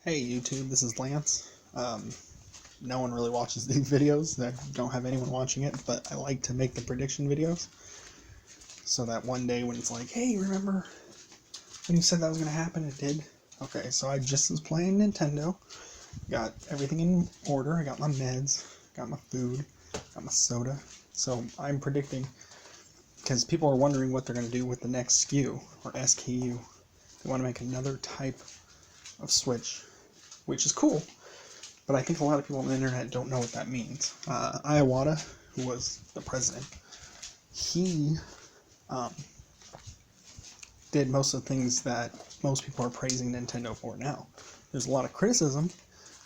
Hey YouTube, this is Lance. No one really watches these videos. I don't have anyone watching it, but I like to make the prediction videos. So that one day when it's like, hey, remember when you said that was going to happen? It did. Okay, so I just was playing Nintendo. Got everything in order. I got my meds, got my food, got my soda. So I'm predicting, because people are wondering what they're going to do with the next SKU, or SKU. They want to make another type of Switch, which is cool, but I think a lot of people on the internet don't know what that means. Iwata, who was the president, he did most of the things that most people are praising Nintendo for now. There's a lot of criticism,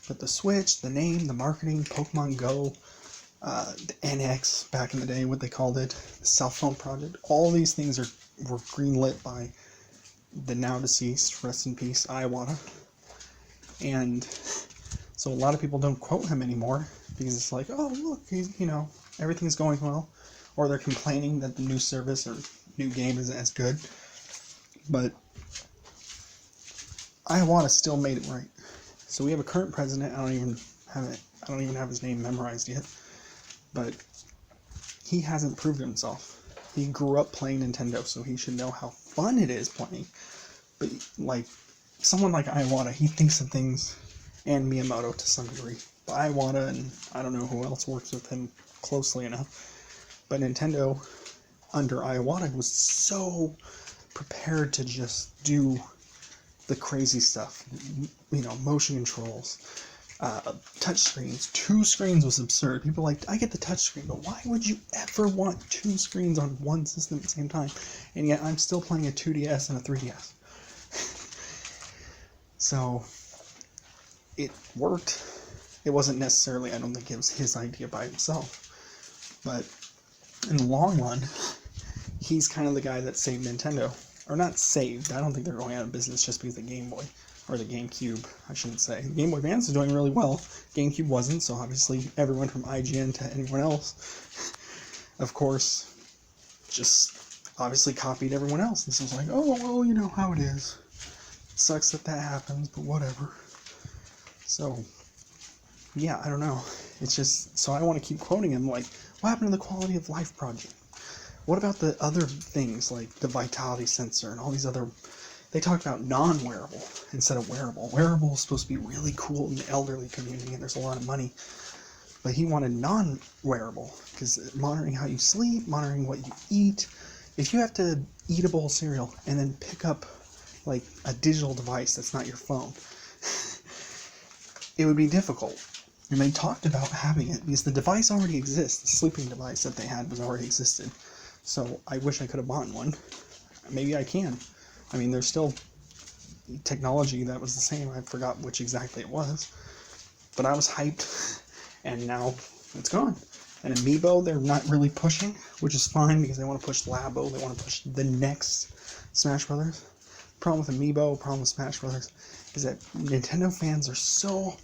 but the Switch, the name, the marketing, Pokemon Go, the NX back in the day, what they called it, the cell phone project, all these things were greenlit by the now deceased, rest in peace, Iwata. And so a lot of people don't quote him anymore because it's like, oh, look, he's, everything's going well. Or they're complaining that the new service or new game isn't as good. But Iwata still made it right. So we have a current president. I don't even have his name memorized yet. But he hasn't proved himself. He grew up playing Nintendo, so he should know how fun it is playing. But like someone like Iwata, he thinks of things, and Miyamoto to some degree. But Iwata, and I don't know who else works with him closely enough, but Nintendo under Iwata was so prepared to just do the crazy stuff. Motion controls, touch screens. 2 screens was absurd. People are like, I get the touch screen, but why would you ever want 2 screens on one system at the same time? And yet I'm still playing a 2DS and a 3DS. So it worked. It wasn't necessarily, I don't think it was his idea by himself, but in the long run, he's kind of the guy that saved Nintendo. Or not saved, I don't think they're going out of business just because the Game Boy, or the GameCube, I shouldn't say. The Game Boy Advance is doing really well. GameCube wasn't, so obviously everyone from IGN to anyone else, of course, just obviously copied everyone else. And so it's like, oh, well, you know how it is. It sucks that happens, but whatever. So, yeah, I don't know. It's just, so I want to keep quoting him, like, what happened to the quality of life project? What about the other things, like the vitality sensor and all these other, they talk about non-wearable instead of wearable. Wearable is supposed to be really cool in the elderly community, and there's a lot of money. But he wanted non-wearable, because monitoring how you sleep, monitoring what you eat. If you have to eat a bowl of cereal and then pick up, like, a digital device that's not your phone, it would be difficult. And they talked about having it because the device already exists. The sleeping device that they had was already existed. So I wish I could have bought one. Maybe I can. I mean, there's still technology that was the same. I forgot which exactly it was. But I was hyped, and now it's gone. And Amiibo, they're not really pushing, which is fine because they want to push Labo. They want to push the next Smash Brothers. Problem with Amiibo, problem with Smash Brothers, is that Nintendo fans are so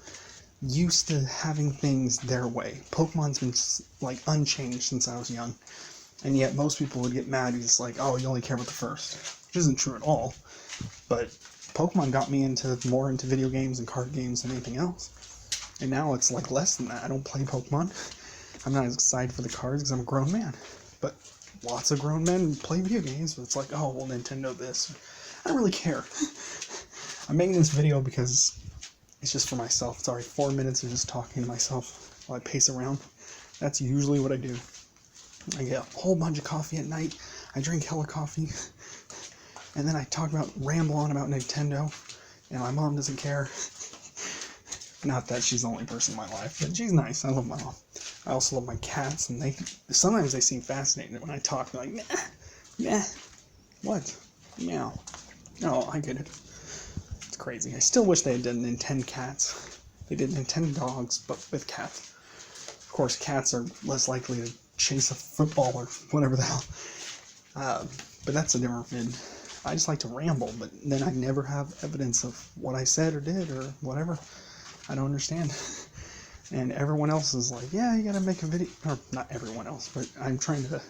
used to having things their way. Pokemon's been, like, unchanged since I was young. And yet most people would get mad because it's like, oh, you only care about the first. Which isn't true at all. But Pokemon got me more into video games and card games than anything else. And now it's like less than that. I don't play Pokemon. I'm not as excited for the cards because I'm a grown man. But lots of grown men play video games. But it's like, oh, well, Nintendo this. I don't really care. I'm making this video because it's just for myself. It's already 4 minutes of just talking to myself while I pace around. That's usually what I do. I get a whole bunch of coffee at night. I drink hella coffee. And then I ramble on about Nintendo. And my mom doesn't care. Not that she's the only person in my life, but she's nice. I love my mom. I also love my cats, and sometimes they seem fascinated when I talk. They're like, nah, nah, what? Meow. No, I get it. It's crazy. I still wish they had done Nintendo cats. They did Nintendo dogs, but with cats. Of course, cats are less likely to chase a football or whatever the hell. But that's a different vid. I just like to ramble, but then I never have evidence of what I said or did or whatever. I don't understand. And everyone else is like, yeah, you gotta make a video. Or not everyone else, but I'm trying to